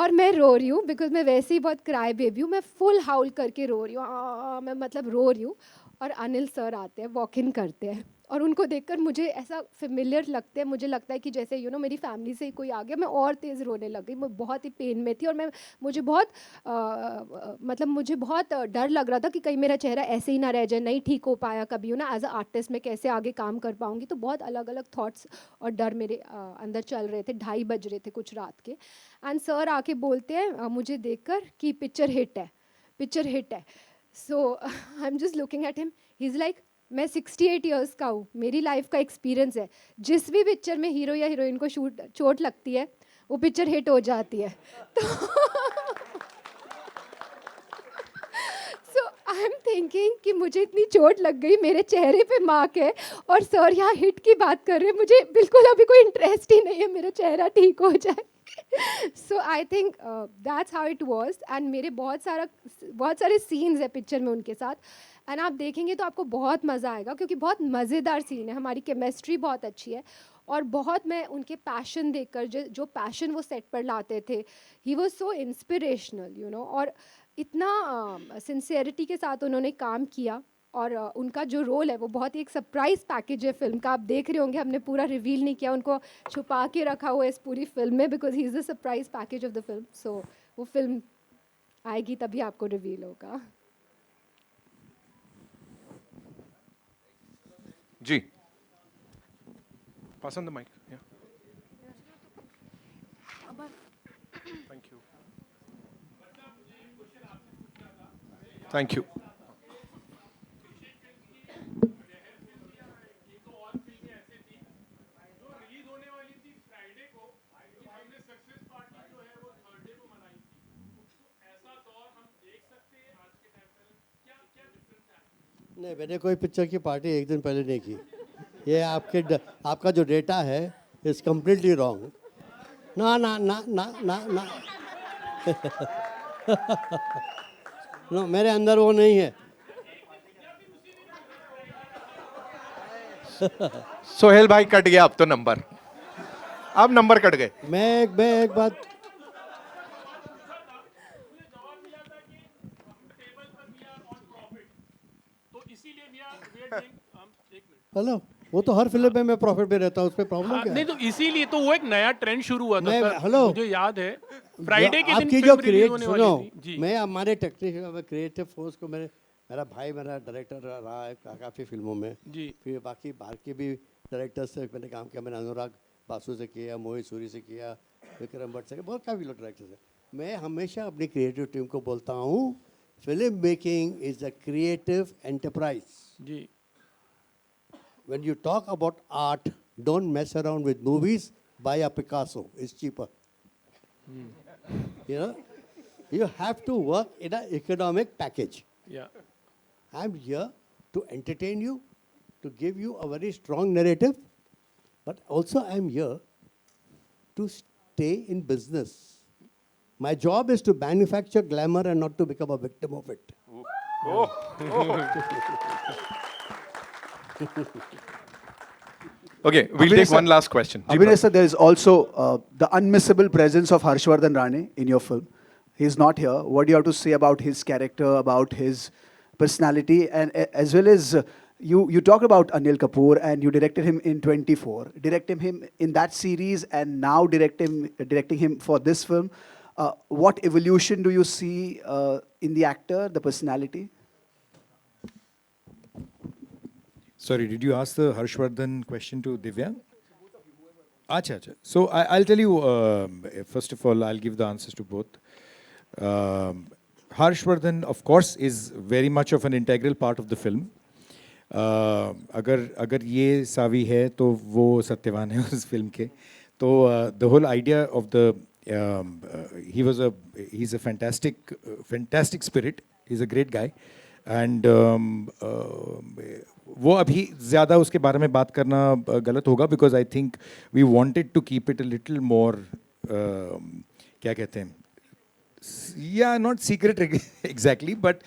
और मैं रो रही हूँ बिकॉज मैं वैसे ही बहुत क्राई बेबी हूँ, मैं फुल हाउल करके रो रही हूँ, मैं मतलब रो रही हूँ और अनिल सर आते हैं, वॉक इन करते हैं और उनको देखकर मुझे ऐसा फेमिलियर लगता है, मुझे लगता है कि जैसे यू नो मेरी फैमिली से ही कोई आ गया, मैं और तेज़ रोने लग गई, मैं बहुत ही पेन में थी और मुझे बहुत डर लग रहा था कि कहीं मेरा चेहरा ऐसे ही ना रह जाए, नहीं ठीक हो पाया कभी यू ना एज अ आर्टिस्ट मैं कैसे आगे काम कर पाऊँगी, तो बहुत अलग अलग थॉट्स और डर मेरे अंदर चल रहे थे, 2:30 बज रहे थे कुछ रात के एंड सर आके बोलते हैं मुझे देखकर कि पिक्चर हिट है so I am just looking at him, he is like मैं 68 इयर्स का हूँ, मेरी लाइफ का एक्सपीरियंस है, जिस भी पिक्चर में हीरो या हीरोइन को चोट लगती है वो पिक्चर हिट हो जाती है तो सो आई एम थिंकिंग कि मुझे इतनी चोट लग गई, मेरे चेहरे पे मार्क है और सर यहाँ हिट की बात कर रहे हैं, मुझे बिल्कुल अभी कोई इंटरेस्ट ही नहीं है मेरा चेहरा ठीक हो जाए so I think that's how it was and मेरे बहुत सारे सीन्स है पिक्चर में उनके साथ एंड आप देखेंगे तो आपको बहुत मज़ा आएगा क्योंकि बहुत मज़ेदार सीन है, हमारी केमिस्ट्री बहुत अच्छी है और बहुत मैं उनके पैशन देखकर जो पैशन वो सेट पर लाते थे, he was so inspirational you know, और इतना सिंसियरिटी के साथ उन्होंने काम किया और उनका जो रोल है वो बहुत ही एक सरप्राइज़ पैकेज है फिल्म का, आप देख रहे होंगे हमने पूरा रिवील नहीं किया, उनको छुपा के रखा हुआ है इस पूरी फिल्म में because he is the surprise package of the film, so वो फिल्म आएगी तभी आपको रिवील होगा. जी, pass on the mic. Yeah. Thank you. Thank you. नहीं, मैंने कोई पिक्चर की पार्टी एक दिन पहले नहीं की, ये आपका जो डेटा है इज कम्प्लीटली रॉन्ग. ना ना ना ना ना ना नो, मेरे अंदर वो नहीं है. सोहेल भाई कट गया अब तो नंबर, अब नंबर कट गए. मैं एक बात हेलो, वो तो हर फिल्म में मैं प्रॉफिट पे रहता हूँ, उस पे प्रॉब्लम क्या है? नहीं तो इसीलिए तो वो एक नया ट्रेंड शुरू हुआ था सर, हेलो, मुझे याद है फ्राइडे के दिन आपकी जो फिल्म रिलीज होने वाली थी जी. मैं हमारे टेक्निशियन क्रिएटिव फोर्स को मेरा भाई मेरा डायरेक्टर रहा है काफ़ी फिल्मों में जी, फिर बाकी बाहर के भी डायरेक्टर से मैंने काम किया, मैंने अनुराग बासु से किया, मोहित सूरी से किया, विक्रम भट्ट से किया, बहुत काफ़ी लोग डायरेक्टर से. मैं हमेशा अपनी क्रिएटिव टीम को बोलता हूँ film making is a creative enterprise जी. When you talk about art, don't mess around with movies. Buy a Picasso; it's cheaper. You know, you have to work in an economic package. Yeah. I'm here to entertain you, to give you a very strong narrative, but also I'm here to stay in business. My job is to manufacture glamour and not to become a victim of it. Okay, we'll take one last question. Abhinay sir, there is also the unmissable presence of Harshvardhan Rane in your film. He is not here. What do you have to say about his character, about his personality, and as well as you talked about Anil Kapoor and you directed him in 24. Directing him in that series and now directing him for this film. What evolution do you see in the actor, the personality? Sorry, did you ask the Harshvardhan question to Divya? Acha, acha. So I'll tell you, first of all, I'll give the answers to both. Harshvardhan, of course, is very much of an integral part of the film. अगर ये सावी है तो वो सत्यवान है उस film के. तो the whole idea of the he's a fantastic spirit. He's a great guy. And वो अभी ज़्यादा उसके बारे में बात करना गलत होगा because I think we wanted to keep it a little more क्या कहते हैं, yeah, not secret exactly, but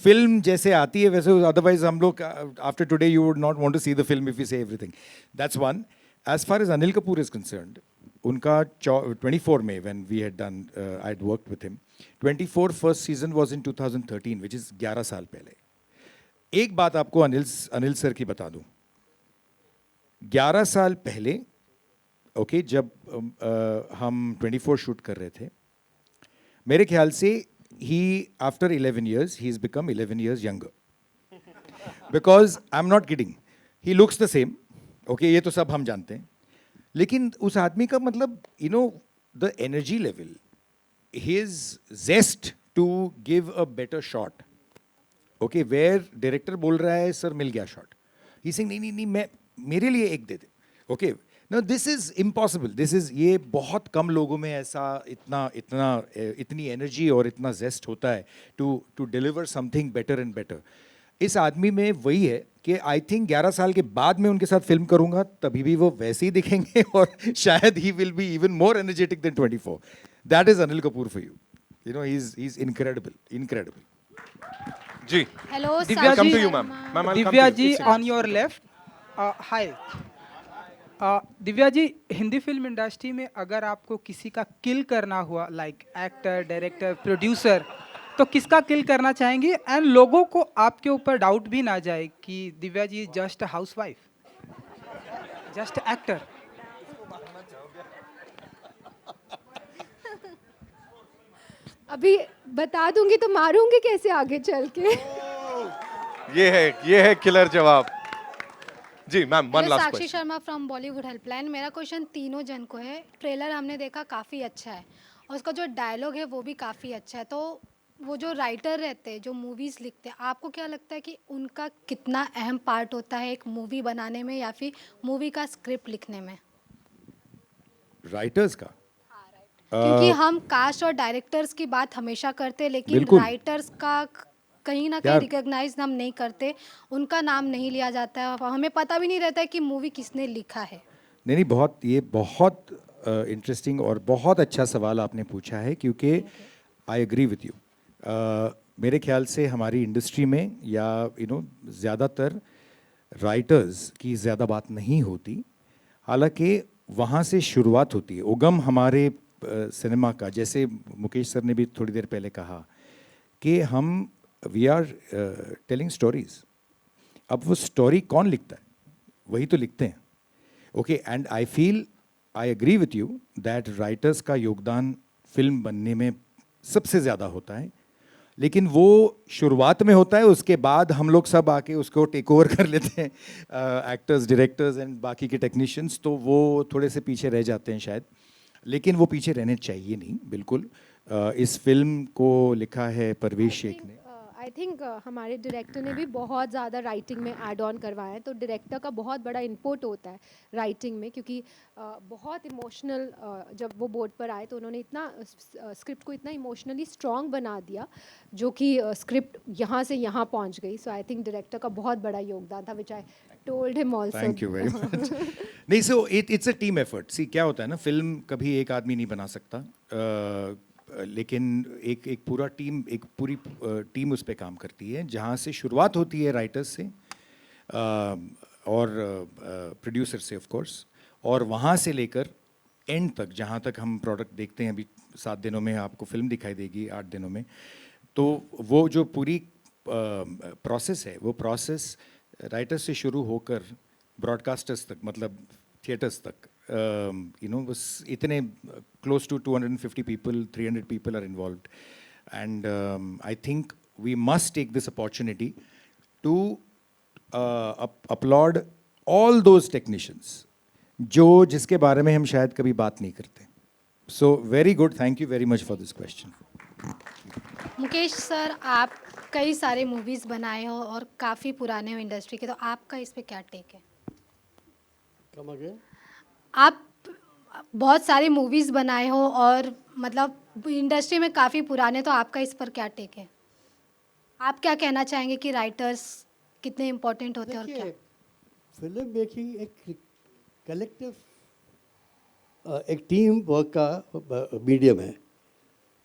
film जैसे आती है वैसे, otherwise हम लोग after today you would not want to see the film if we say everything. That's one. As far as Anil Kapoor is concerned, उनका 24 में when we had done, I'd worked with him. 24 first season was in 2013, which is 11 साल पहले. एक बात आपको Anil sir की बता दूं. 11 साल पहले, ओके, जब हम 24 शूट कर रहे थे, मेरे ख्याल से after 11 years, he's become 11 years younger. Because I'm not kidding. He looks the same. Okay, ये तो सब हम जानते हैं. लेकिन उस आदमी का मतलब, the energy level, his zest to give a better shot. Okay, where director बोल रहा है, सर मिल गया shot. He's saying नहीं, मैं मेरे लिए एक दे दे. Okay, now this is impossible. ये बहुत कम लोगों में ऐसा इतनी energy और इतना zest होता है to deliver something better and better. इस आदमी में वही है कि आई थिंक 11 साल के बाद मैं उनके साथ फिल्म करूंगा तभी भी वो वैसे ही दिखेंगे और शायद ही will be even more energetic than 24. That is Anil Kapoor for you. He is incredible. जी, hello Divya ji, you, ma'am. Divya ji on your left. Hi Divya ji, Hindi film industry में अगर आपको किसी का किल करना हुआ, लाइक एक्टर, डायरेक्टर, प्रोड्यूसर, तो किसका किल करना चाहेंगे एंड लोगों को आपके ऊपर डाउट भी ना जाए कि Divya ji just housewife, just actor? अभी बता दूंगी तो मारूंगी कैसे आगे चल के. ये है किलर जवाब. जी ma'am, one last Sakshi question. Sharma from Bollywood helpline. मेरा क्वेश्चन तीनों जन को है. ट्रेलर हमने देखा, काफ़ी अच्छा है और उसका जो डायलॉग है वो भी काफ़ी अच्छा है. तो वो जो राइटर रहते हैं, जो मूवीज़ लिखते हैं, आपको क्या लगता है कि उनका कितना अहम पार्ट होता है एक मूवी बनाने में या फिर मूवी का स्क्रिप्ट लिखने में? राइटर्स का? क्योंकि हम कास्ट और डायरेक्टर्स की बात हमेशा करते हैं, लेकिन राइटर्स का कहीं ना कहीं रिकॉग्नाइज हम नहीं करते, उनका नाम नहीं लिया जाता है, हमें पता भी नहीं रहता है कि मूवी किसने लिखा है. नहीं, बहुत इंटरेस्टिंग और बहुत अच्छा सवाल आपने पूछा है, क्योंकि आई एग्री विथ यू. मेरे ख्याल से हमारी इंडस्ट्री में या ज़्यादातर राइटर्स की ज़्यादा बात नहीं होती, हालांकि वहाँ से शुरुआत होती है. उगम हमारे सिनेमा का, जैसे मुकेश सर ने भी थोड़ी देर पहले कहा कि वी आर टेलिंग स्टोरीज. अब वो स्टोरी कौन लिखता है? वही तो लिखते हैं. Okay, and I agree with you that writers का योगदान फिल्म बनने में सबसे ज़्यादा होता है, लेकिन वो शुरुआत में होता है, उसके बाद हम लोग सब आके उसको टेक ओवर कर लेते हैं, एक्टर्स, डायरेक्टर्स एंड बाकी के टेक्नीशियंस, तो वो थोड़े से पीछे रह जाते हैं शायद. लेकिन वो पीछे रहने चाहिए नहीं, बिल्कुल. इस फिल्म को लिखा है परवेश शेख ने. आई थिंक हमारे डायरेक्टर ने भी बहुत ज़्यादा राइटिंग में ऐड ऑन करवाया है, तो डायरेक्टर का बहुत बड़ा इनपुट होता है राइटिंग में, क्योंकि बहुत इमोशनल, जब वो बोर्ड पर आए तो उन्होंने इतना स्क्रिप्ट को इतना इमोशनली स्ट्रॉन्ग बना दिया, जो कि स्क्रिप्ट यहाँ से यहाँ पहुँच गई. सो आई थिंक डायरेक्टर का बहुत बड़ा योगदान था, which I told him also. Thank you very much. नहीं, so it's a team effort. See, क्या होता है ना, फिल्म कभी एक आदमी नहीं बना सकता, लेकिन एक पूरी टीम उस पर काम करती है, जहाँ से शुरुआत होती है राइटर्स से और प्रोड्यूसर से ऑफ कोर्स, और वहाँ से लेकर एंड तक, जहाँ तक हम प्रोडक्ट देखते हैं. अभी 7 दिनों में आपको फिल्म दिखाई देगी, 8 दिनों में. तो वो जो पूरी प्रोसेस है, वो प्रोसेस राइटर्स से शुरू होकर ब्रॉडकास्टर्स तक, मतलब थिएटर्स तक, यू नो, बस इतने close to 250 people, 300 people are involved, and I think we must take this opportunity to upload all those technicians जिसके बारे में हम शायद कभी बात नहीं करते. So very good, thank you very much for this question. Mukesh sir, आप कई सारे मूवीज़ बनाए हो और काफ़ी पुराने हो इंडस्ट्री के, तो आपका इस पे क्या टेक है? Come again. आप बहुत सारे मूवीज़ बनाए हो और मतलब इंडस्ट्री में काफ़ी पुराने, तो आपका इस पर क्या टेक है? आप क्या कहना चाहेंगे कि राइटर्स कितने इम्पोर्टेंट होते हैं और क्या? फिल्म मेकिंग एक कलेक्टिव, एक टीम वर्क का मीडियम है.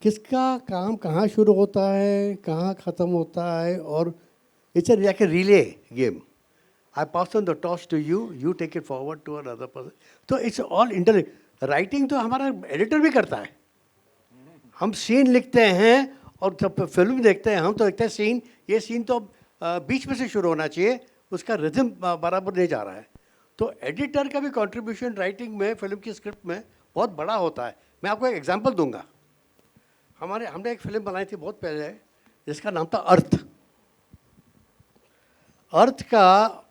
किसका काम कहाँ शुरू होता है, कहाँ ख़त्म होता है, और it's like a relay game. I pass on the toss to you, you take it forward to another person. तो इट्स ऑल इंटर. राइटिंग तो हमारा एडिटर भी करता है. हम सीन लिखते हैं और जब फिल्म देखते हैं हम तो देखते हैं सीन, ये सीन तो बीच में से शुरू होना चाहिए, उसका रिदम बराबर नहीं जा रहा है. तो एडिटर का भी कंट्रीब्यूशन राइटिंग में, फिल्म की स्क्रिप्ट में बहुत बड़ा होता है. मैं आपको एक एग्जांपल दूंगा. हमने एक फिल्म बनाई थी बहुत पहले जिसका नाम था अर्थ. अर्थ का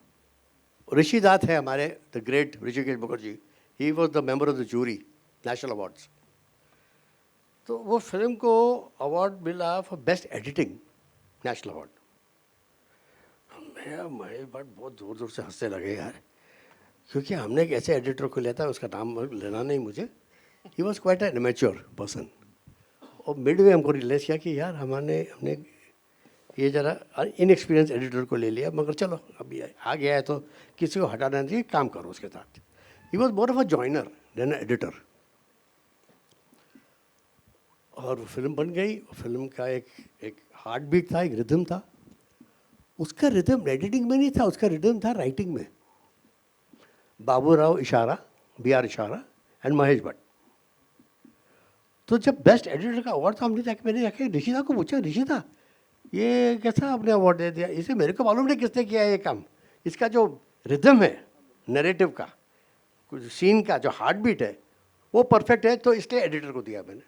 ऋषिदास है हमारे, the great Hrishikesh Mukherjee. He was the member of the jury national awards. तो वो फिल्म को अवार्ड मिला for best editing, national award. Mahesh Bhatt बहुत ज़ोर ज़ोर से हंसने लगे यार, क्योंकि हमने एक ऐसे एडिटर को लिया था, उसका नाम लेना नहीं मुझे. He was quite an immature person. और मिडवे हमको रियलाइज़ किया कि यार हमने ये ज़रा इनएक्सपीरियंस एडिटर को ले लिया, मगर चलो अभी आ गया है तो किसी को हटाना नहीं, काम करो उसके साथ. He was more of a joiner than editor. और फिल्म बन गई. फिल्म का एक हार्ट बीट था, एक रिदम था. उसका रिदम एडिटिंग में नहीं था, उसका रिदम था राइटिंग में. बाबूराव इशारा, BR इशारा एंड महेश भट्ट. तो जब बेस्ट एडिटर का अवार्ड था, मैंने जाके ऋषिता को पूछा, ऋषिता ये कैसा आपने अवार्ड दे दिया? इसे मेरे को मालूम नहीं किसने किया है ये काम. इसका जो रिदम है नैरेटिव का, कुछ सीन का जो हार्ट बीट है वो परफेक्ट है, तो इसलिए एडिटर को दिया मैंने.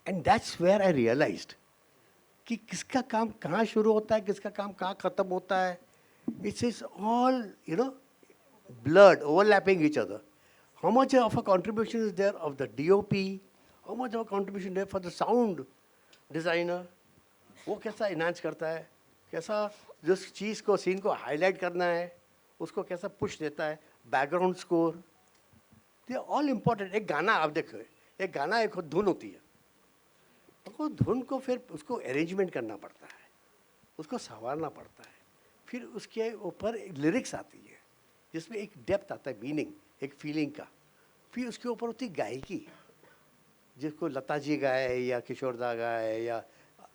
And that's where I realised कि किसका काम कहाँ शुरू होता है, किसका काम कहाँ ख़त्म होता है. It's is all you know blurred, overlapping each other. How much of a contribution is there of the DOP? How much of a contribution there for the sound designer? वो कैसा enhance करता है, कैसा जिस चीज़ को, सीन को highlight करना है उसको कैसा पुश देता है. Background score, they are all important. एक गाना आप देखो, एक गाना एक धुन होती है, तो धुन को फिर उसको अरेंजमेंट करना पड़ता है, उसको संवारना पड़ता है. फिर उसके ऊपर लिरिक्स आती है जिसमें एक डेप्थ आता है, मीनिंग, एक फीलिंग का. फिर उसके ऊपर होती गायकी, जिसको लता जी गाए या किशोरदा गाए या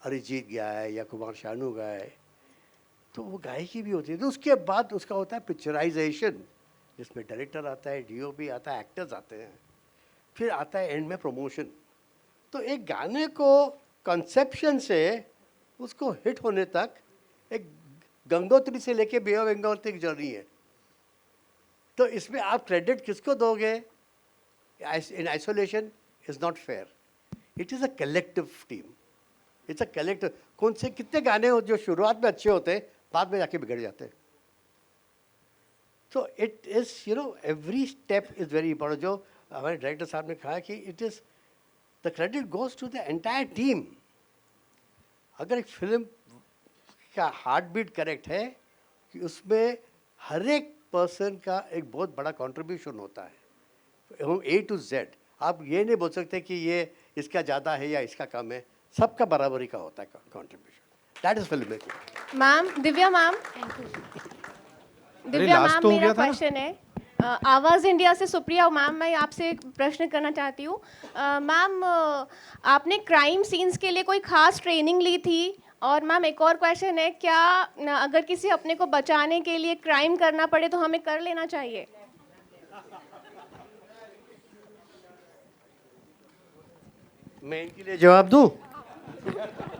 अरिजीत गाए या कुमार शानू गाए, तो वो गायकी भी होती है. तो उसके बाद उसका होता है पिक्चराइजेशन, जिसमें डायरेक्टर आता है, DOP आता है, एक्टर्स आते हैं. फिर आता है एंड में प्रमोशन. तो एक गाने को कंसेप्शन से उसको हिट होने तक एक गंगोत्री से लेके बे ऑफ बंगाल तक जर्नी है. तो इसमें आप क्रेडिट किसको दोगे? In isolation is not fair. It is a collective team. It's a collective. कौन से कितने गाने हो जो शुरुआत में अच्छे होते हैं, बाद में जाके बिगड़ जाते हैं. तो it is you know every step is very important. जो हमारे डायरेक्टर साहब ने कहा कि it is the credit goes to the entire team. अगर एक फिल्म का हार्ट बीट करेक्ट है कि उसमें हर एक पर्सन का एक बहुत बड़ा कंट्रीब्यूशन होता है, A to Z. आप ये नहीं बोल सकते कि ये इसका ज़्यादा है या इसका कम है, सबका बराबरी का होता है contribution. That is film making. Ma'am, Divya ma'am, Divya ma'am, मेरा क्वेश्चन है आवाज़ इंडिया से सुप्रिया मैम. मैं आपसे एक प्रश्न करना चाहती हूँ. मैम, आपने क्राइम सीन्स के लिए कोई खास ट्रेनिंग ली थी? और मैम एक और क्वेश्चन है, क्या अगर किसी अपने को बचाने के लिए क्राइम करना पड़े तो हमें कर लेना चाहिए? मैं इनके लिए जवाब दूं?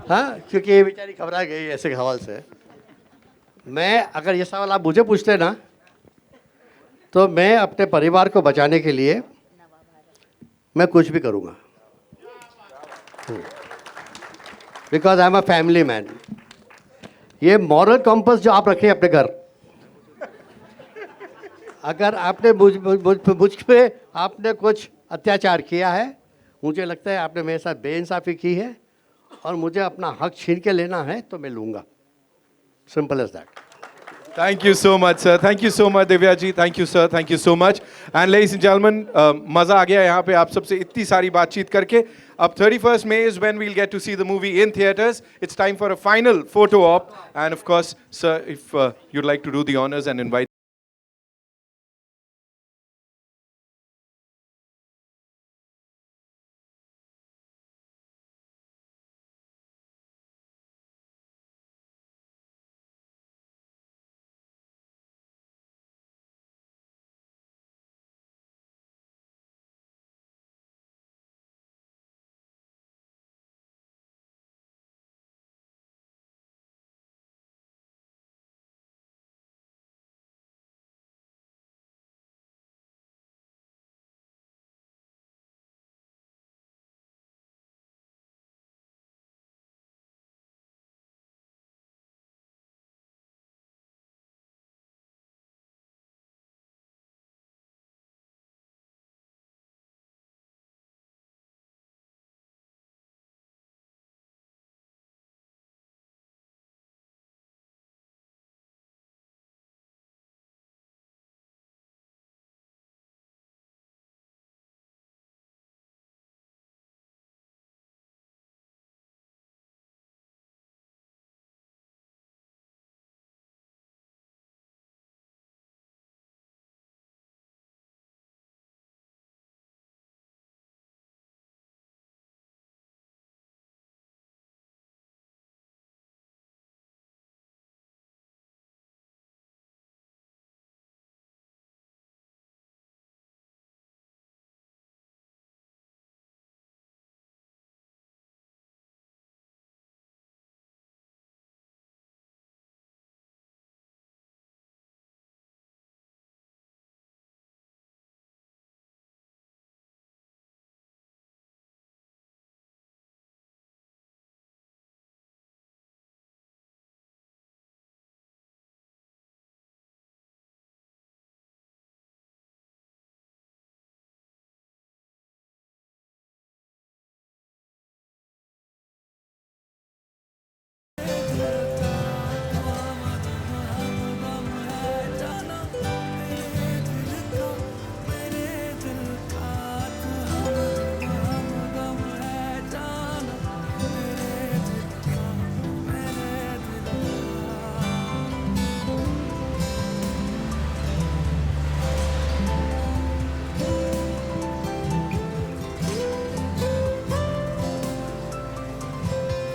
हाँ, क्योंकि ये बेचारी घबरा गई ऐसे सवाल से. मैं अगर ये सवाल आप मुझे पूछते ना तो मैं अपने परिवार को बचाने के लिए मैं कुछ भी करूँगा, because I am a family man. ये मॉरल कॉम्पस जो आप रखें अपने घर, अगर आपने मुझ पे आपने कुछ अत्याचार किया है, मुझे लगता है आपने मेरे साथ बेइंसाफ़ी की है और मुझे अपना हक छीन के लेना है तो मैं लूँगा। Simple as that. Thank you so much, sir. Thank you so much, Divya ji. Thank you, sir. Thank you so much. And ladies and gentlemen, मज़ा आ गया यहाँ पे आप सबसे इतनी सारी बातचीत करके। अब 31st May is when we'll get to see the movie in theaters. It's time for a final photo op. And of course, sir, if you'd like to do the honors and invite.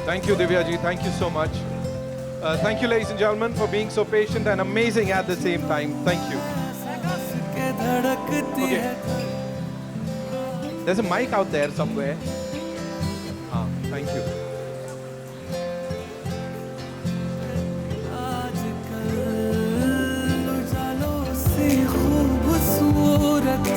Thank you, Divya ji. Thank you so much. Thank you, ladies and gentlemen, for being so patient and amazing at the same time. Thank you. Okay. There's a mic out there somewhere. Thank you. खूबसूरत